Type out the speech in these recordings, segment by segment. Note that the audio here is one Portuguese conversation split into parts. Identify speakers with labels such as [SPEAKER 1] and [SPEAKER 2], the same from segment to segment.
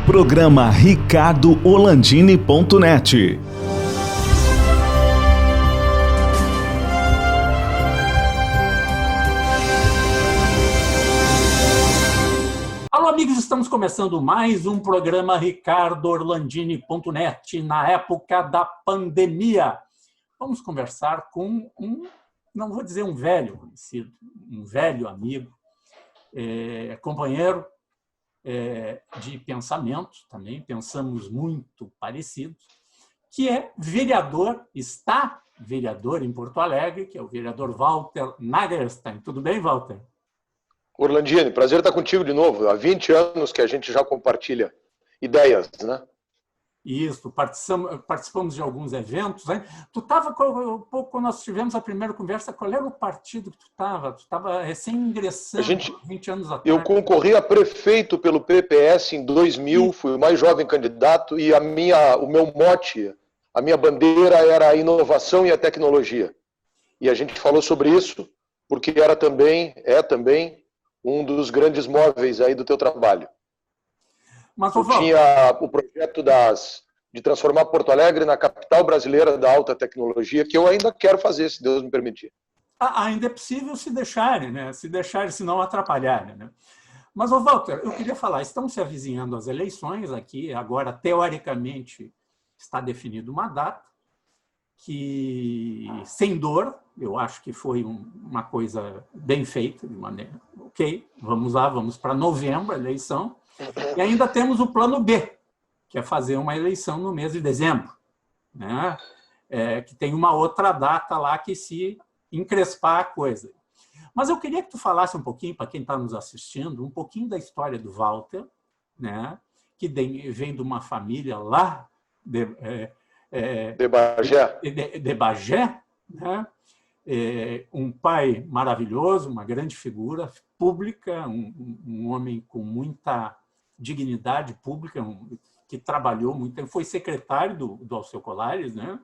[SPEAKER 1] Programa ricardoholandini.net.
[SPEAKER 2] Alô, amigos, estamos começando mais um programa ricardoholandini.net na época da pandemia. Vamos conversar com não vou dizer um velho conhecido, um velho amigo, companheiro de pensamento, também pensamos muito parecidos, que é vereador, está vereador em Porto Alegre, que é o vereador Walter Nagelstein. Tudo bem, Walter?
[SPEAKER 3] Orlandini, prazer estar contigo de novo. Há 20 anos que a gente já compartilha ideias, né?
[SPEAKER 2] Isso, participamos de alguns eventos. Né? Tu estava, quando nós tivemos a primeira conversa, qual era o partido que tu estava? Tu estava recém-ingressando, 20 anos atrás.
[SPEAKER 3] Eu concorri a prefeito pelo PPS em 2000, fui o mais jovem candidato e o meu mote, a minha bandeira era a inovação e a tecnologia. E a gente falou sobre isso, porque é também um dos grandes móveis aí do teu trabalho.
[SPEAKER 2] Mas,
[SPEAKER 3] eu tinha o projeto de transformar Porto Alegre na capital brasileira da alta tecnologia, que eu ainda quero fazer, se Deus me permitir.
[SPEAKER 2] Ainda é possível se deixarem, né? Se deixarem, se não atrapalharem. Né? Mas, Walter, eu queria falar, estão se avizinhando as eleições aqui, agora, teoricamente, está definida uma data, que, sem dor, eu acho que foi uma coisa bem feita, de maneira, ok, vamos lá, vamos para novembro, a eleição, e ainda temos o plano B, que é fazer uma eleição no mês de dezembro, né? Que tem uma outra data lá que se encrespar a coisa. Mas eu queria que tu falasse um pouquinho, para quem está nos assistindo, um pouquinho da história do Walter, né? Que vem de uma família lá de Bagé, né? Um pai maravilhoso, uma grande figura pública, um homem com muita dignidade pública, que trabalhou muito tempo, foi secretário do Alceu Colares, né?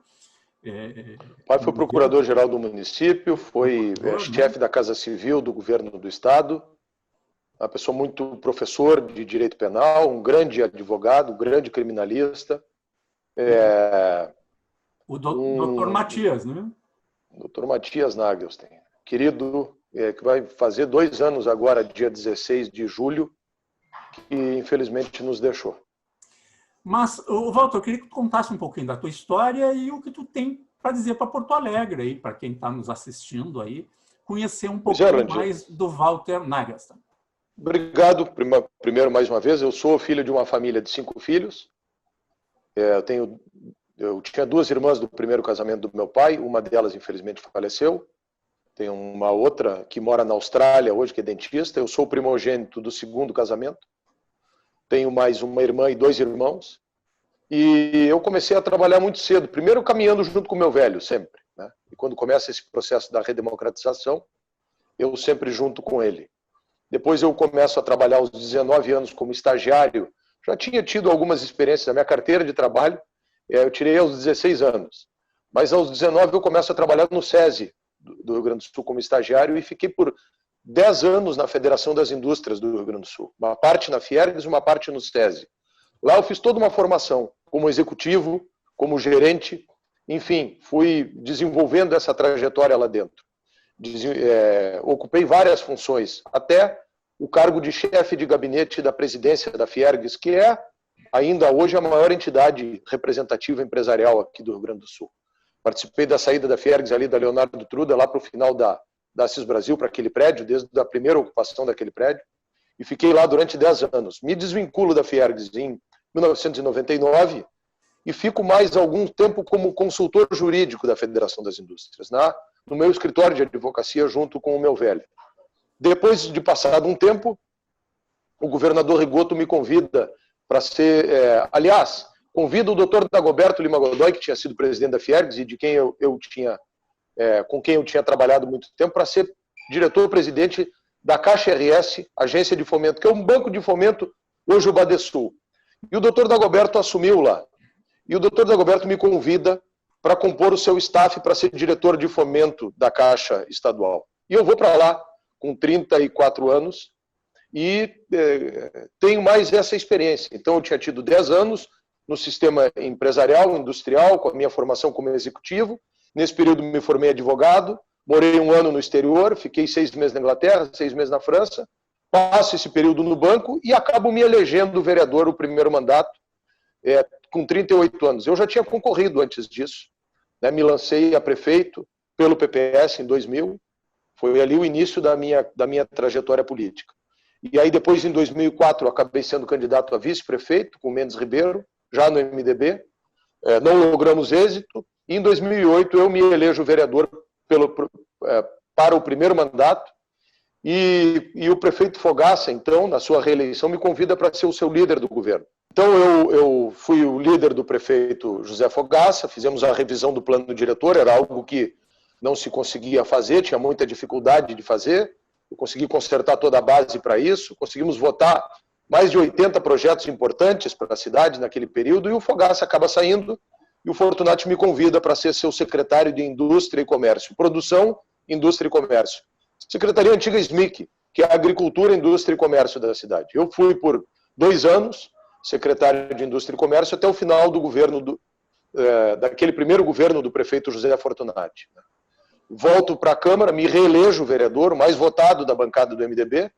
[SPEAKER 3] O pai foi procurador-geral do município, foi chefe da Casa Civil do governo do estado, uma pessoa muito professor de direito penal, um grande advogado, um grande criminalista.
[SPEAKER 2] O doutor Matias, né?
[SPEAKER 3] Doutor Matias Nagelstein, querido, que vai fazer 2 anos agora, dia 16 de julho, que infelizmente nos deixou.
[SPEAKER 2] Mas, Walter, eu queria que tu contasse um pouquinho da tua história e o que tu tem para dizer para Porto Alegre, aí, para quem está nos assistindo aí, conhecer um pouquinho mais do Walter Nagelstein.
[SPEAKER 3] Obrigado, primeiro, mais uma vez. Eu sou filho de uma família de 5 filhos. Eu tinha 2 irmãs do primeiro casamento do meu pai, uma delas infelizmente faleceu. Tenho uma outra que mora na Austrália hoje, que é dentista. Eu sou o primogênito do segundo casamento. Tenho mais uma irmã e 2 irmãos. E eu comecei a trabalhar muito cedo, primeiro caminhando junto com o meu velho, sempre, né? E quando começa esse processo da redemocratização, eu sempre junto com ele. Depois eu começo a trabalhar aos 19 anos como estagiário. Já tinha tido algumas experiências na minha carteira de trabalho, eu tirei aos 16 anos. Mas aos 19 eu começo a trabalhar no SESI do Rio Grande do Sul como estagiário e fiquei por 10 anos na Federação das Indústrias do Rio Grande do Sul. Uma parte na Fiergs e uma parte no SESI. Lá eu fiz toda uma formação como executivo, como gerente, enfim, fui desenvolvendo essa trajetória lá dentro. Ocupei várias funções, até o cargo de chefe de gabinete da presidência da Fiergs, que é ainda hoje a maior entidade representativa empresarial aqui do Rio Grande do Sul. Participei da saída da Fiergs ali da Leonardo Truda, lá para o final da Assis Brasil, para aquele prédio, desde a primeira ocupação daquele prédio, e fiquei lá durante 10 anos. Me desvinculo da Fiergs em 1999 e fico mais algum tempo como consultor jurídico da Federação das Indústrias, no meu escritório de advocacia junto com o meu velho. Depois de passado um tempo, o governador Rigoto me convida para ser, convida o doutor Dagoberto Lima Godoy, que tinha sido presidente da Fiergs e de quem com quem eu tinha trabalhado muito tempo, para ser diretor-presidente da Caixa RS, agência de fomento, que é um banco de fomento, hoje o Badesul. E o doutor Dagoberto assumiu lá. E o doutor Dagoberto me convida para compor o seu staff para ser diretor de fomento da Caixa Estadual. E eu vou para lá com 34 anos e tenho mais essa experiência. Então, eu tinha tido 10 anos no sistema empresarial, industrial, com a minha formação como executivo. Nesse período, me formei advogado, morei 1 ano no exterior, fiquei 6 meses na Inglaterra, 6 meses na França, passo esse período no banco e acabo me elegendo vereador o primeiro mandato, com 38 anos. Eu já tinha concorrido antes disso, né? Me lancei a prefeito pelo PPS em 2000, foi ali o início da minha trajetória política. E aí depois, em 2004, eu acabei sendo candidato a vice-prefeito com Mendes Ribeiro, já no MDB, não logramos êxito, e em 2008 eu me elejo vereador para o primeiro mandato, e o prefeito Fogaça, então, na sua reeleição, me convida para ser o seu líder do governo. Então, eu fui o líder do prefeito José Fogaça, fizemos a revisão do plano diretor, era algo que não se conseguia fazer, tinha muita dificuldade de fazer, eu consegui consertar toda a base para isso, conseguimos votar mais de 80 projetos importantes para a cidade naquele período, e o Fogaça acaba saindo, e o Fortunati me convida para ser seu secretário de Indústria e Comércio, Produção, Indústria e Comércio. Secretaria antiga SMIC, que é a Agricultura, Indústria e Comércio da cidade. Eu fui por 2 anos secretário de Indústria e Comércio até o final do governo, daquele primeiro governo do prefeito José Fortunati. Volto para a Câmara, me reelejo vereador, o mais votado da bancada do MDB,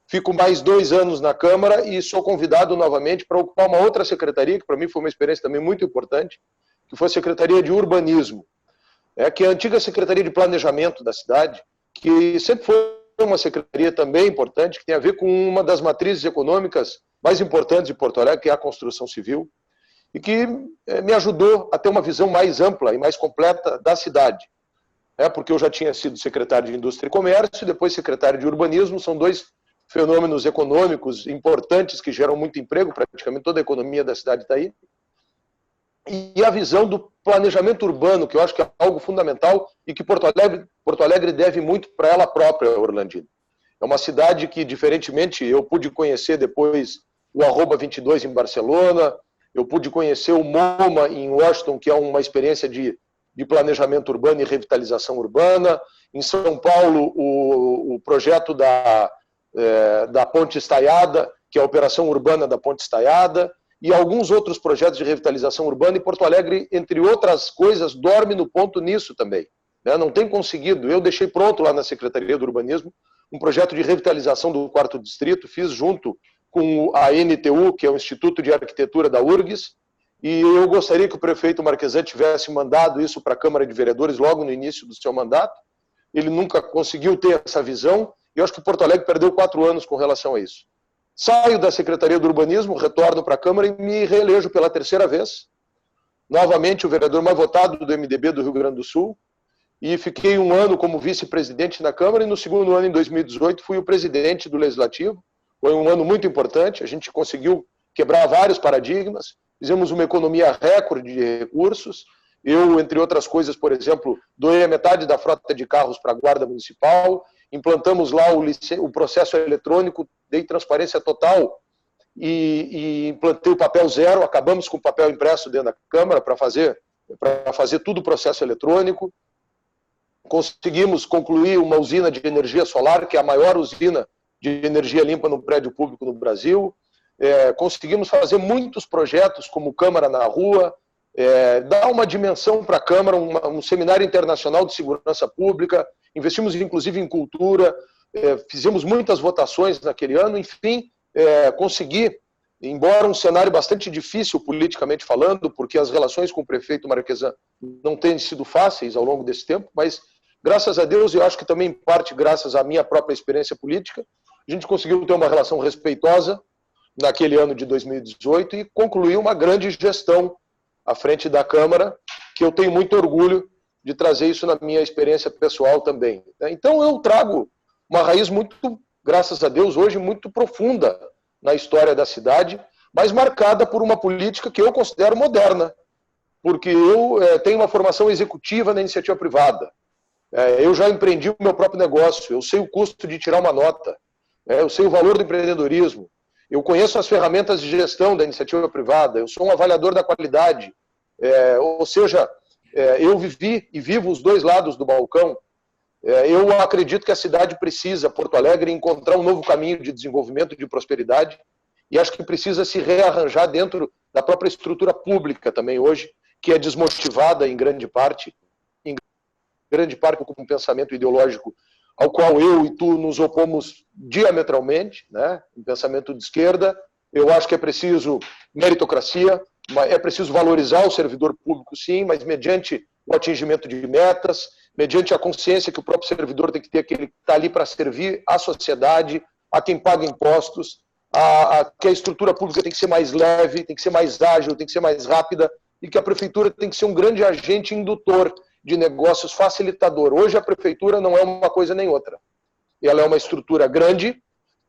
[SPEAKER 3] fico mais 2 anos na Câmara e sou convidado novamente para ocupar uma outra secretaria, que para mim foi uma experiência também muito importante, que foi a Secretaria de Urbanismo, que é a antiga Secretaria de Planejamento da cidade, que sempre foi uma secretaria também importante, que tem a ver com uma das matrizes econômicas mais importantes de Porto Alegre, que é a construção civil, e que me ajudou a ter uma visão mais ampla e mais completa da cidade. Porque eu já tinha sido secretário de Indústria e Comércio e depois secretário de Urbanismo, são 2 fenômenos econômicos importantes que geram muito emprego, praticamente toda a economia da cidade está aí. E a visão do planejamento urbano, que eu acho que é algo fundamental e que Porto Alegre deve muito para ela própria, Orlandino. É uma cidade que, diferentemente, eu pude conhecer depois o Arroba 22 em Barcelona, eu pude conhecer o MoMA em Washington, que é uma experiência de planejamento urbano e revitalização urbana. Em São Paulo, o projeto da Ponte Estaiada, que é a operação urbana da Ponte Estaiada, e alguns outros projetos de revitalização urbana, e Porto Alegre, entre outras coisas, dorme no ponto nisso também. Não tem conseguido. Eu deixei pronto lá na Secretaria do Urbanismo um projeto de revitalização do 4º Distrito, fiz junto com a NTU, que é o Instituto de Arquitetura da URGS, e eu gostaria que o prefeito Marquesan tivesse mandado isso para a Câmara de Vereadores logo no início do seu mandato. Ele nunca conseguiu ter essa visão, e eu acho que Porto Alegre perdeu 4 anos com relação a isso. Saio da Secretaria do Urbanismo, retorno para a Câmara e me reelejo pela 3ª vez. Novamente, o vereador mais votado do MDB do Rio Grande do Sul. E fiquei 1 ano como vice-presidente na Câmara e no 2º ano, em 2018, fui o presidente do Legislativo. Foi um ano muito importante, a gente conseguiu quebrar vários paradigmas, fizemos uma economia recorde de recursos. Eu, entre outras coisas, por exemplo, doei a metade da frota de carros para a Guarda Municipal, implantamos lá o processo eletrônico, dei transparência total e implantei o papel zero, acabamos com o papel impresso dentro da Câmara para fazer tudo o processo eletrônico. Conseguimos concluir uma usina de energia solar, que é a maior usina de energia limpa no prédio público no Brasil. Conseguimos fazer muitos projetos, como Câmara na Rua, dar uma dimensão para a Câmara, um seminário internacional de segurança pública, investimos inclusive em cultura, fizemos muitas votações naquele ano, enfim, consegui, embora um cenário bastante difícil politicamente falando, porque as relações com o prefeito Marquesan não têm sido fáceis ao longo desse tempo, mas graças a Deus, eu acho que também em parte graças à minha própria experiência política, a gente conseguiu ter uma relação respeitosa naquele ano de 2018 e concluir uma grande gestão à frente da Câmara, que eu tenho muito orgulho de trazer isso na minha experiência pessoal também. Então eu trago uma raiz muito, graças a Deus, hoje muito profunda na história da cidade, mas marcada por uma política que eu considero moderna, porque eu tenho uma formação executiva na iniciativa privada. Eu já empreendi o meu próprio negócio, eu sei o custo de tirar uma nota, eu sei o valor do empreendedorismo, eu conheço as ferramentas de gestão da iniciativa privada, eu sou um avaliador da qualidade, ou seja, eu vivi e vivo os 2 lados do balcão, Eu acredito que a cidade precisa, Porto Alegre, encontrar um novo caminho de desenvolvimento e de prosperidade, e acho que precisa se rearranjar dentro da própria estrutura pública também hoje, que é desmotivada em grande parte com um pensamento ideológico ao qual eu e tu nos opomos diametralmente, né? Um pensamento de esquerda. Eu acho que é preciso meritocracia, é preciso valorizar o servidor público, sim, mas mediante o atingimento de metas, mediante a consciência que o próprio servidor tem que ter, que ele está ali para servir à sociedade, a quem paga impostos, que a estrutura pública tem que ser mais leve, tem que ser mais ágil, tem que ser mais rápida, e que a prefeitura tem que ser um grande agente indutor de negócios, facilitador. Hoje a prefeitura não é uma coisa nem outra. Ela é uma estrutura grande,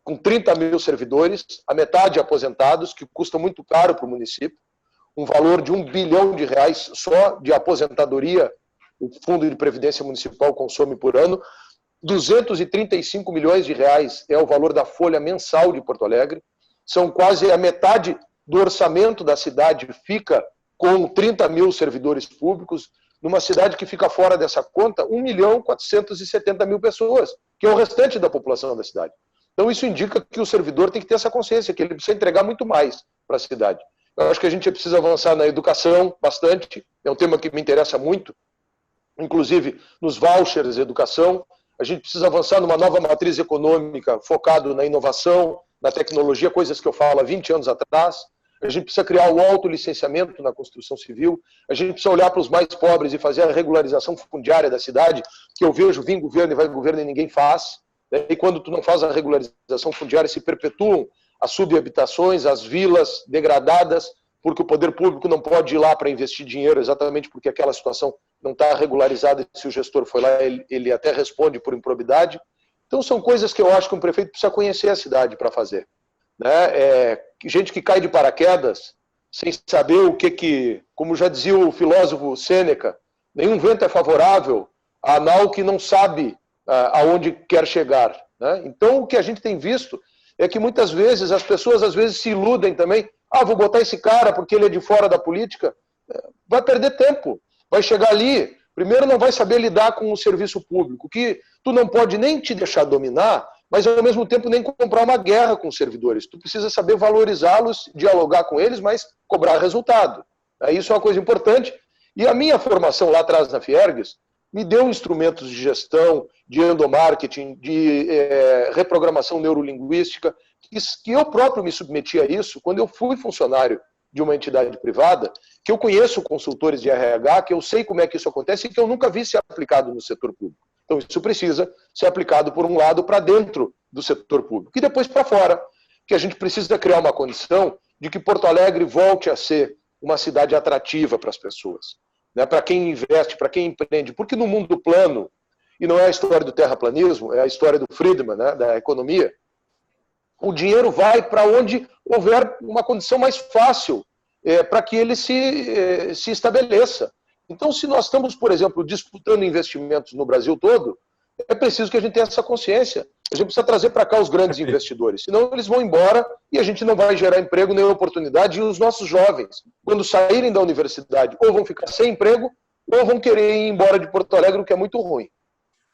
[SPEAKER 3] com 30 mil servidores, a metade aposentados, que custa muito caro para o município, um valor de R$1 bilhão só de aposentadoria, o Fundo de Previdência Municipal consome por ano. 235 milhões de reais é o valor da folha mensal de Porto Alegre. São quase a metade do orçamento da cidade fica com 30 mil servidores públicos, numa cidade que fica fora dessa conta 1.470.000 pessoas, que é o restante da população da cidade. Então isso indica que o servidor tem que ter essa consciência, que ele precisa entregar muito mais para a cidade. Eu acho que a gente precisa avançar na educação bastante, é um tema que me interessa muito, inclusive nos vouchers de educação. A gente precisa avançar numa nova matriz econômica focado na inovação, na tecnologia, coisas que eu falo há 20 anos atrás. A gente precisa criar o autolicenciamento na construção civil. A gente precisa olhar para os mais pobres e fazer a regularização fundiária da cidade, que eu vejo vir governo e vai governo e ninguém faz. E quando tu não faz a regularização fundiária, se perpetuam as subhabitações, as vilas degradadas, porque o poder público não pode ir lá para investir dinheiro, exatamente porque aquela situação não está regularizada, e se o gestor foi lá, ele até responde por improbidade. Então são coisas que eu acho que um prefeito precisa conhecer a cidade para fazer. Né? Gente que cai de paraquedas, sem saber o que, como já dizia o filósofo Sêneca, nenhum vento é favorável a nau que não sabe aonde quer chegar. Né? Então o que a gente tem visto é que muitas vezes as pessoas se iludem também. Vou botar esse cara porque ele é de fora da política. Vai perder tempo. Vai chegar ali, primeiro não vai saber lidar com o serviço público, que tu não pode nem te deixar dominar, mas ao mesmo tempo nem comprar uma guerra com os servidores. Tu precisa saber valorizá-los, dialogar com eles, mas cobrar resultado. Isso é uma coisa importante. E a minha formação lá atrás na Fiergues me deu instrumentos de gestão, de endomarketing, de reprogramação neurolinguística, que eu próprio me submeti a isso quando eu fui funcionário de uma entidade privada, que eu conheço consultores de RH, que eu sei como é que isso acontece e que eu nunca vi ser aplicado no setor público. Então isso precisa ser aplicado, por um lado, para dentro do setor público e depois para fora, que a gente precisa criar uma condição de que Porto Alegre volte a ser uma cidade atrativa para as pessoas, né? Para quem investe, para quem empreende, porque no mundo plano, e não é a história do terraplanismo, é a história do Friedman, né, da economia, o dinheiro vai para onde houver uma condição mais fácil para que ele se estabeleça. Então, se nós estamos, por exemplo, disputando investimentos no Brasil todo, é preciso que a gente tenha essa consciência. A gente precisa trazer para cá os grandes investidores, senão eles vão embora e a gente não vai gerar emprego nem oportunidade. E os nossos jovens, quando saírem da universidade, ou vão ficar sem emprego, ou vão querer ir embora de Porto Alegre, o que é muito ruim.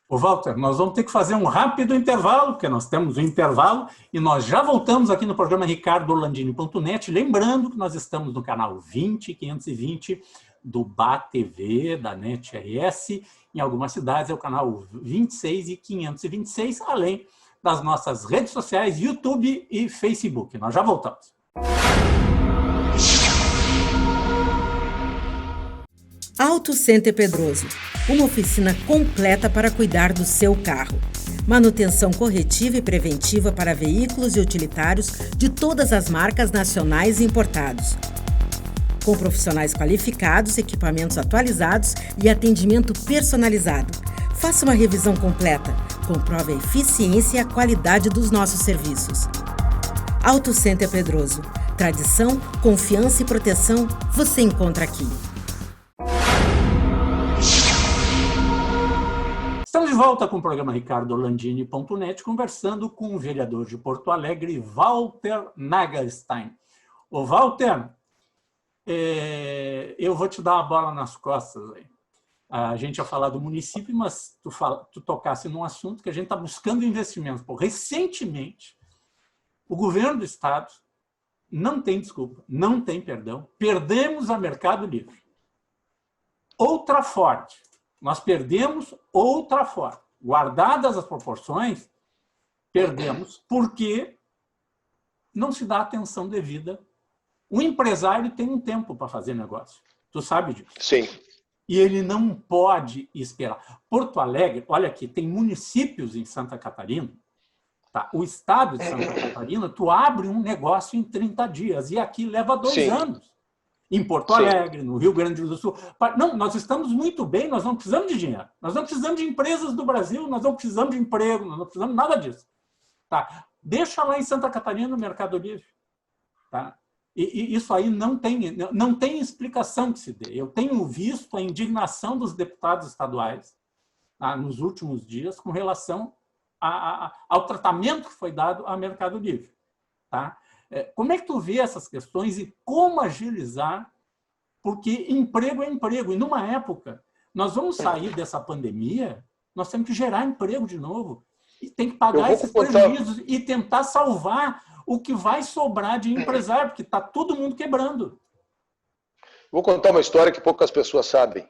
[SPEAKER 2] Ô Walter, nós vamos ter que fazer um rápido intervalo, porque nós temos um intervalo, e nós já voltamos aqui no programa ricardolandini.net, lembrando que nós estamos no canal 20520 do BATV, da NetRS, em algumas cidades é o canal 26 e 526, além das nossas redes sociais, YouTube e Facebook. Nós já voltamos.
[SPEAKER 1] Auto Center Pedroso, uma oficina completa para cuidar do seu carro. Manutenção corretiva e preventiva para veículos e utilitários de todas as marcas nacionais e importados. Com profissionais qualificados, equipamentos atualizados e atendimento personalizado. Faça uma revisão completa, comprove a eficiência e a qualidade dos nossos serviços. Auto Center Pedroso, tradição, confiança e proteção você encontra aqui.
[SPEAKER 2] Estamos de volta com o programa ricardolandini.net, conversando com o vereador de Porto Alegre, Walter Nagelstein. Ô Walter, eu vou te dar uma bola nas costas aí. a gente ia falar do município, mas tu tocasse num assunto que a gente está buscando investimentos. Pô, recentemente, o governo do Estado não tem desculpa, não tem perdão. Perdemos a Mercado Livre. Outra forte. Nós perdemos outra forte. Guardadas as proporções, perdemos porque não se dá atenção devida. O empresário tem um tempo para fazer negócio. Tu sabe disso?
[SPEAKER 3] Sim.
[SPEAKER 2] E ele não pode esperar. Porto Alegre, olha aqui, tem municípios em Santa Catarina, tá? O estado de Santa Catarina, tu abre um negócio em 30 dias, e aqui leva 2 anos. Em Porto Alegre, no Rio Grande do Sul. Não, nós estamos muito bem, nós não precisamos de dinheiro. Nós não precisamos de empresas do Brasil, nós não precisamos de emprego, nós não precisamos nada disso. Tá? Deixa lá em Santa Catarina o Mercado Livre. Tá? E isso aí não tem explicação que se dê. Eu tenho visto a indignação dos deputados estaduais, tá, nos últimos dias com relação ao tratamento que foi dado ao Mercado Livre. Tá? Como é que tu vê essas questões e como agilizar? Porque emprego é emprego. E numa época, nós vamos sair dessa pandemia, nós temos que gerar emprego de novo. E tem que pagar esses prejuízos e tentar salvar o que vai sobrar de empresário, porque está todo mundo quebrando.
[SPEAKER 3] Vou contar uma história que poucas pessoas sabem.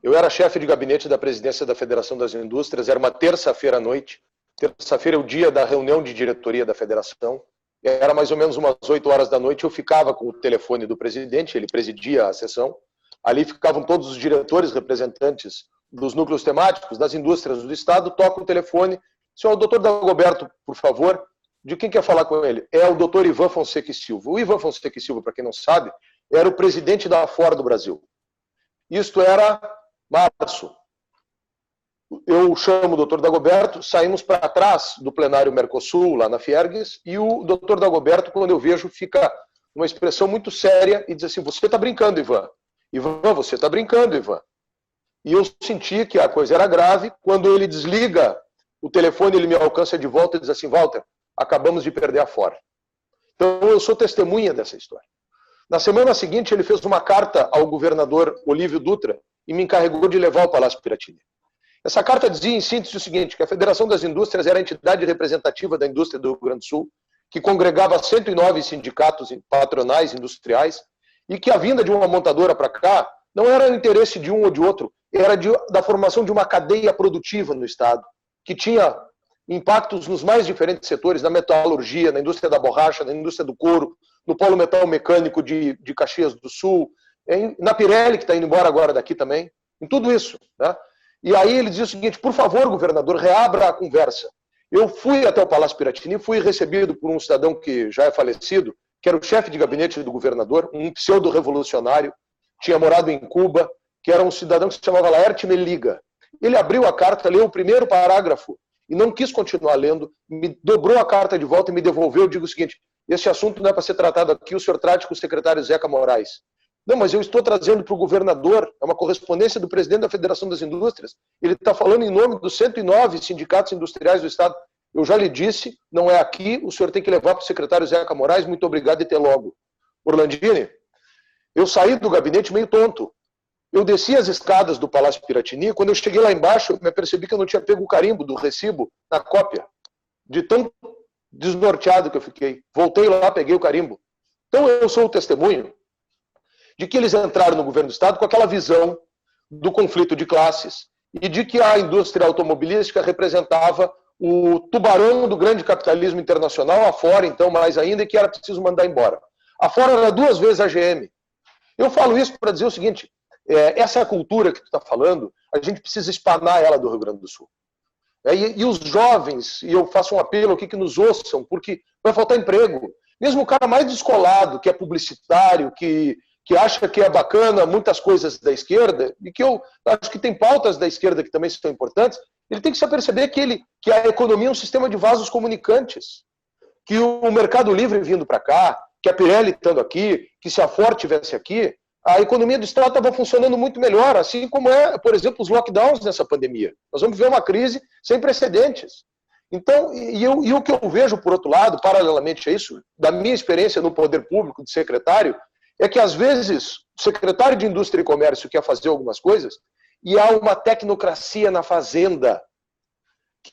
[SPEAKER 3] Eu era chefe de gabinete da presidência da Federação das Indústrias, era uma terça-feira à noite. Terça-feira é o dia da reunião de diretoria da federação. Era mais ou menos umas 8 horas da noite, eu ficava com o telefone do presidente, ele presidia a sessão. Ali ficavam todos os diretores, representantes dos núcleos temáticos, das indústrias do Estado, toca o telefone. Senhor, o doutor Dagoberto, por favor, de quem quer falar com ele? É o doutor Ivan Fonseca e Silva. O Ivan Fonseca e Silva, para quem não sabe, era o presidente da Ford do Brasil. Isto era março. Eu chamo o doutor Dagoberto, saímos para trás do plenário Mercosul, lá na Fiergues, e o doutor Dagoberto, quando eu vejo, fica uma expressão muito séria e diz assim, você está brincando, Ivan. Ivan, você está brincando, Ivan. E eu senti que a coisa era grave. Quando ele desliga o telefone, ele me alcança de volta e diz assim, Walter, acabamos de perder a Ford. Então, eu sou testemunha dessa história. Na semana seguinte, ele fez uma carta ao governador Olívio Dutra e me encarregou de levar ao Palácio Piratini. Essa carta dizia, em síntese, o seguinte, que a Federação das Indústrias era a entidade representativa da indústria do Rio Grande do Sul, que congregava 109 sindicatos patronais industriais, e que a vinda de uma montadora para cá não era o interesse de um ou de outro, era da formação de uma cadeia produtiva no Estado, que tinha impactos nos mais diferentes setores, na metalurgia, na indústria da borracha, na indústria do couro, no polo metal mecânico de Caxias do Sul, na Pirelli, que está indo embora agora daqui também, em tudo isso. Né? E aí ele dizia o seguinte, por favor, governador, reabra a conversa. Eu fui até o Palácio Piratini, fui recebido por um cidadão que já é falecido, que era o chefe de gabinete do governador, um pseudo-revolucionário, tinha morado em Cuba, que era um cidadão que se chamava Laerte Meliga. Ele abriu a carta, leu o primeiro parágrafo e não quis continuar lendo, me dobrou a carta de volta e me devolveu. Eu digo o seguinte, esse assunto não é para ser tratado aqui, o senhor trate com o secretário Zeca Moraes. Não, mas eu estou trazendo para o governador, é uma correspondência do presidente da Federação das Indústrias, ele está falando em nome dos 109 sindicatos industriais do Estado. Eu já lhe disse, não é aqui, o senhor tem que levar para o secretário Zeca Moraes, muito obrigado e até logo. Orlandini, eu saí do gabinete meio tonto. Eu desci as escadas do Palácio Piratini, quando eu cheguei lá embaixo, eu me percebi que eu não tinha pego o carimbo do recibo na cópia, de tão desnorteado que eu fiquei. Voltei lá, peguei o carimbo. Então eu sou o testemunho de que eles entraram no governo do Estado com aquela visão do conflito de classes e de que a indústria automobilística representava o tubarão do grande capitalismo internacional, a Ford, então, mais ainda, e que era preciso mandar embora. A Ford era 2 vezes a GM. Eu falo isso para dizer o seguinte, essa cultura que tu está falando, a gente precisa espanar ela do Rio Grande do Sul. E os jovens, e eu faço um apelo aqui que nos ouçam, porque vai faltar emprego. Mesmo o cara mais descolado, que é publicitário, que acha que é bacana muitas coisas da esquerda, e que eu acho que tem pautas da esquerda que também são importantes, ele tem que se aperceber que a economia é um sistema de vasos comunicantes, que o Mercado Livre vindo para cá, que a Pirelli estando aqui, que se a Ford estivesse aqui, a economia do Estado estava funcionando muito melhor, assim como por exemplo, os lockdowns nessa pandemia. Nós vamos ver uma crise sem precedentes. Então, e o que eu vejo, por outro lado, paralelamente a isso, da minha experiência no poder público de secretário, é que, às vezes, o secretário de Indústria e Comércio quer fazer algumas coisas e há uma tecnocracia na fazenda,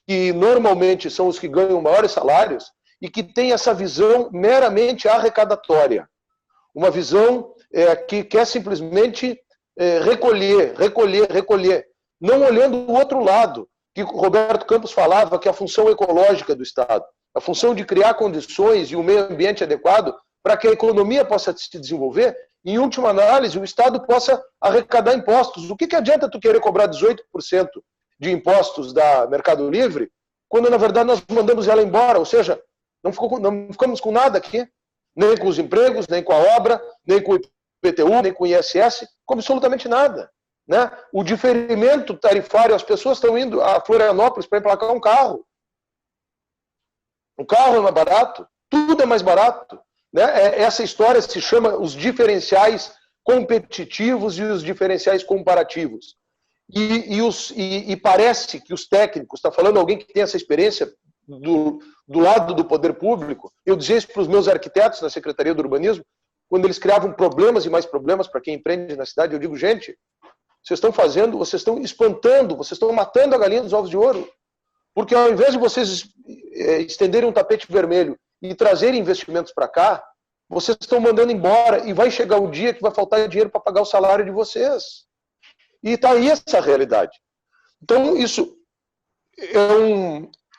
[SPEAKER 3] que normalmente são os que ganham maiores salários e que tem essa visão meramente arrecadatória. Uma visão que quer simplesmente recolher, não olhando o outro lado, que o Roberto Campos falava, que é a função ecológica do Estado, a função de criar condições e um meio ambiente adequado para que a economia possa se desenvolver e, em última análise, o Estado possa arrecadar impostos. O que adianta tu querer cobrar 18% de impostos da Mercado Livre, quando, na verdade, nós mandamos ela embora? Ou seja, não ficamos com nada aqui, nem com os empregos, nem com a obra, nem com o IPTU, nem com o ISS, com absolutamente nada. Né? O diferimento tarifário, as pessoas estão indo a Florianópolis para emplacar um carro. O carro é mais barato, tudo é mais barato. Né? Essa história se chama os diferenciais competitivos e os diferenciais comparativos. E parece que os técnicos, está falando alguém que tem essa experiência do lado do poder público, eu dizia isso para os meus arquitetos na Secretaria do Urbanismo, quando eles criavam problemas e mais problemas para quem empreende na cidade, eu digo, gente, vocês estão espantando, vocês estão matando a galinha dos ovos de ouro. Porque ao invés de vocês estenderem um tapete vermelho e trazerem investimentos para cá, vocês estão mandando embora e vai chegar o dia que vai faltar dinheiro para pagar o salário de vocês. E está aí essa realidade. Então, isso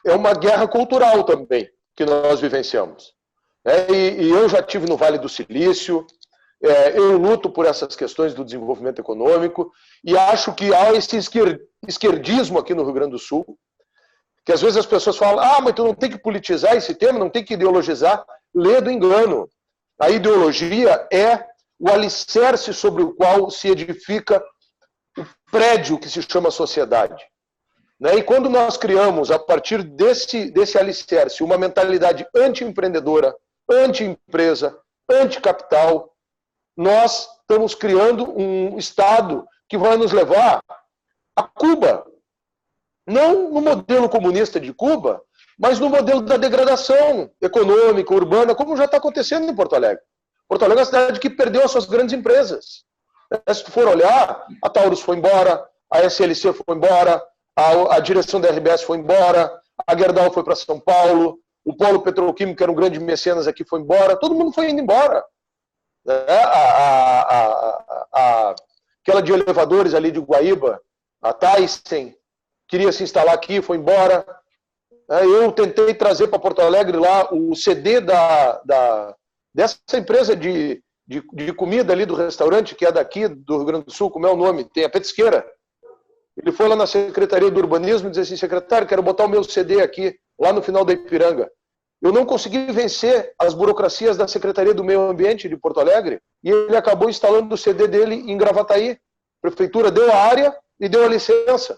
[SPEAKER 3] é uma guerra cultural também que nós vivenciamos. E eu já estive no Vale do Silício, eu luto por essas questões do desenvolvimento econômico e acho que há esse esquerdismo aqui no Rio Grande do Sul, que às vezes as pessoas falam, mas tu não tem que politizar esse tema, não tem que ideologizar. Lê do engano. A ideologia é o alicerce sobre o qual se edifica o prédio que se chama sociedade. E quando nós criamos, a partir desse alicerce, uma mentalidade anti-empreendedora, anti-empresa, anti-capital, nós estamos criando um Estado que vai nos levar a Cuba. Não no modelo comunista de Cuba, mas no modelo da degradação econômica, urbana, como já está acontecendo em Porto Alegre. Porto Alegre é uma cidade que perdeu as suas grandes empresas. Se tu for olhar, a Taurus foi embora, a SLC foi embora, a direção da RBS foi embora, a Gerdau foi para São Paulo, o Polo Petroquímico, que era um grande mecenas aqui, foi embora, todo mundo foi indo embora. Aquela de elevadores ali de Guaíba, a Tyson, queria se instalar aqui, foi embora. Eu tentei trazer para Porto Alegre lá o CD dessa empresa de comida ali do restaurante, que é daqui do Rio Grande do Sul, como é o nome? Tem a Petisqueira. Ele foi lá na Secretaria do Urbanismo e disse assim, secretário, quero botar o meu CD aqui, lá no final da Ipiranga. Eu não consegui vencer as burocracias da Secretaria do Meio Ambiente de Porto Alegre e ele acabou instalando o CD dele em Gravataí. A prefeitura deu a área e deu a licença.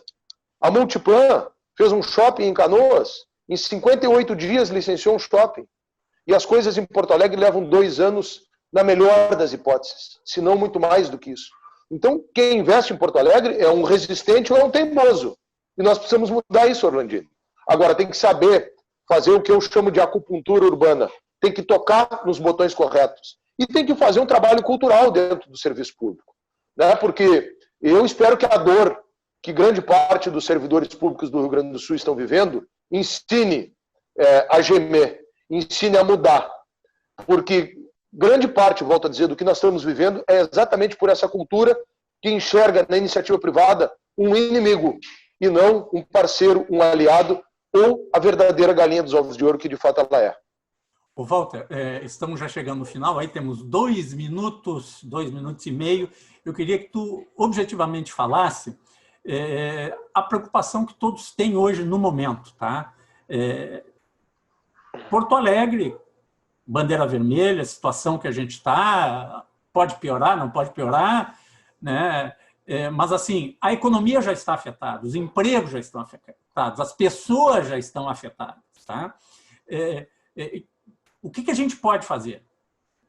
[SPEAKER 3] A Multiplan fez um shopping em Canoas, em 58 dias licenciou um shopping. E as coisas em Porto Alegre levam 2 anos, na melhor das hipóteses, se não muito mais do que isso. Então, quem investe em Porto Alegre é um resistente ou é um teimoso. E nós precisamos mudar isso, Orlandino. Agora, tem que saber fazer o que eu chamo de acupuntura urbana. Tem que tocar nos botões corretos. E tem que fazer um trabalho cultural dentro do serviço público. Porque eu espero que a dor que grande parte dos servidores públicos do Rio Grande do Sul estão vivendo ensine a gemer, ensine a mudar. Porque grande parte, volto a dizer, do que nós estamos vivendo é exatamente por essa cultura que enxerga na iniciativa privada um inimigo e não um parceiro, um aliado ou a verdadeira galinha dos ovos de ouro que de fato ela é.
[SPEAKER 2] Ô Walter, estamos já chegando no final, aí temos 2 minutos e meio. Eu queria que tu objetivamente falasse a preocupação que todos têm hoje no momento. Tá? Porto Alegre, bandeira vermelha, a situação que a gente está, pode piorar, não pode piorar, né? Mas assim, a economia já está afetada, os empregos já estão afetados, as pessoas já estão afetadas. Tá? O que a gente pode fazer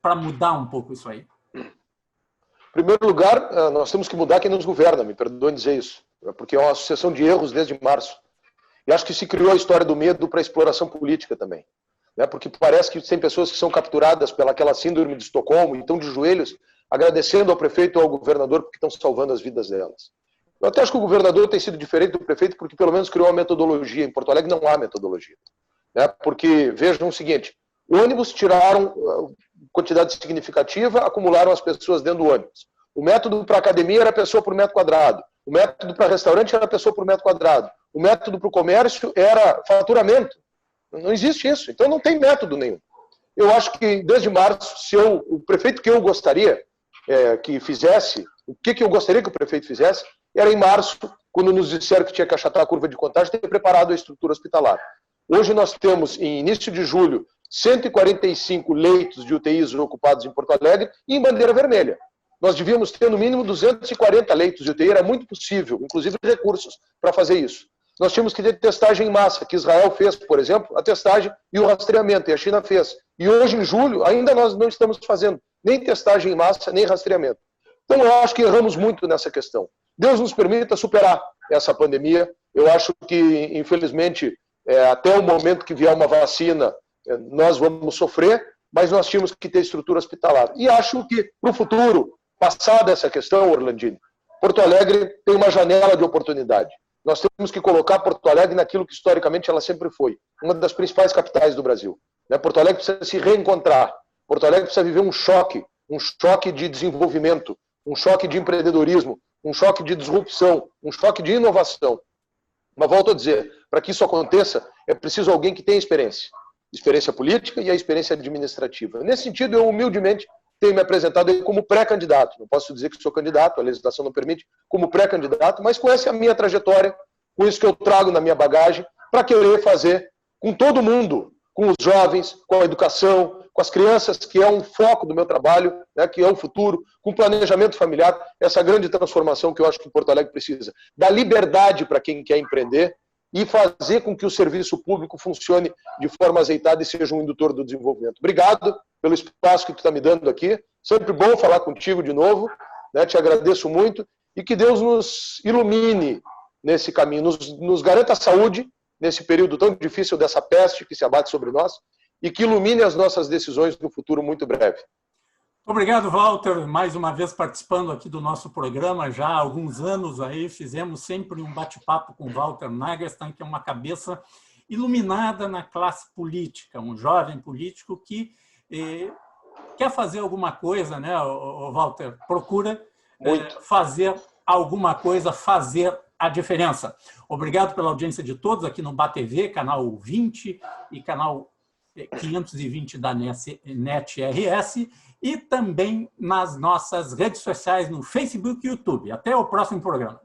[SPEAKER 2] para mudar um pouco isso aí?
[SPEAKER 3] Em primeiro lugar, nós temos que mudar quem nos governa, me perdoem dizer isso, porque é uma sucessão de erros desde março. E acho que se criou a história do medo para a exploração política também. Porque parece que tem pessoas que são capturadas pelaquela síndrome de Estocolmo e estão de joelhos agradecendo ao prefeito ou ao governador porque estão salvando as vidas delas. Eu até acho que o governador tem sido diferente do prefeito porque pelo menos criou uma metodologia. Em Porto Alegre não há metodologia. Né? Porque, vejam o seguinte, ônibus tiraram quantidade significativa, acumularam as pessoas dentro do ônibus. O método para academia era pessoa por metro quadrado. O método para restaurante era pessoa por metro quadrado. O método para o comércio era faturamento. Não existe isso. Então não tem método nenhum. Eu acho que desde março, o prefeito que eu gostaria que fizesse, o que eu gostaria que o prefeito fizesse, era em março, quando nos disseram que tinha que achatar a curva de contágio, ter preparado a estrutura hospitalar. Hoje nós temos, em início de julho, 145 leitos de UTIs ocupados em Porto Alegre e em bandeira vermelha. Nós devíamos ter no mínimo 240 leitos de UTI, era muito possível, inclusive recursos para fazer isso. Nós tínhamos que ter testagem em massa, que Israel fez, por exemplo, a testagem e o rastreamento, e a China fez. E hoje, em julho, ainda nós não estamos fazendo nem testagem em massa, nem rastreamento. Então, eu acho que erramos muito nessa questão. Deus nos permita superar essa pandemia. Eu acho que, infelizmente, até o momento que vier uma vacina, nós vamos sofrer, mas nós tínhamos que ter estrutura hospitalar. E acho que, para o futuro, passada essa questão, Orlandini, Porto Alegre tem uma janela de oportunidade. Nós temos que colocar Porto Alegre naquilo que, historicamente, ela sempre foi. Uma das principais capitais do Brasil. Porto Alegre precisa se reencontrar. Porto Alegre precisa viver um choque de desenvolvimento, um choque de empreendedorismo, um choque de disrupção, um choque de inovação. Mas volto a dizer, para que isso aconteça, é preciso alguém que tenha experiência política e a experiência administrativa. Nesse sentido, eu humildemente tenho me apresentado como pré-candidato. Não posso dizer que sou candidato, a legislação não permite, como pré-candidato, mas com essa minha trajetória, com isso que eu trago na minha bagagem, para querer fazer com todo mundo, com os jovens, com a educação, com as crianças, que é um foco do meu trabalho, né, que é o futuro, com o planejamento familiar, essa grande transformação que eu acho que Porto Alegre precisa. Dar liberdade para quem quer empreender e fazer com que o serviço público funcione de forma azeitada e seja um indutor do desenvolvimento. Obrigado pelo espaço que tu está me dando aqui. Sempre bom falar contigo de novo. Né, te agradeço muito e que Deus nos ilumine nesse caminho, nos garanta saúde nesse período tão difícil dessa peste que se abate sobre nós e que ilumine as nossas decisões no futuro muito breve.
[SPEAKER 2] Obrigado, Walter, mais uma vez participando aqui do nosso programa. Já há alguns anos aí fizemos sempre um bate-papo com Walter Nagelsmann, que é uma cabeça iluminada na classe política, um jovem político que quer fazer alguma coisa, né, Walter? Procura fazer alguma coisa, fazer a diferença. Obrigado pela audiência de todos aqui no BATV, canal 20 e canal 520 da NET RS e também nas nossas redes sociais no Facebook e YouTube. Até o próximo programa.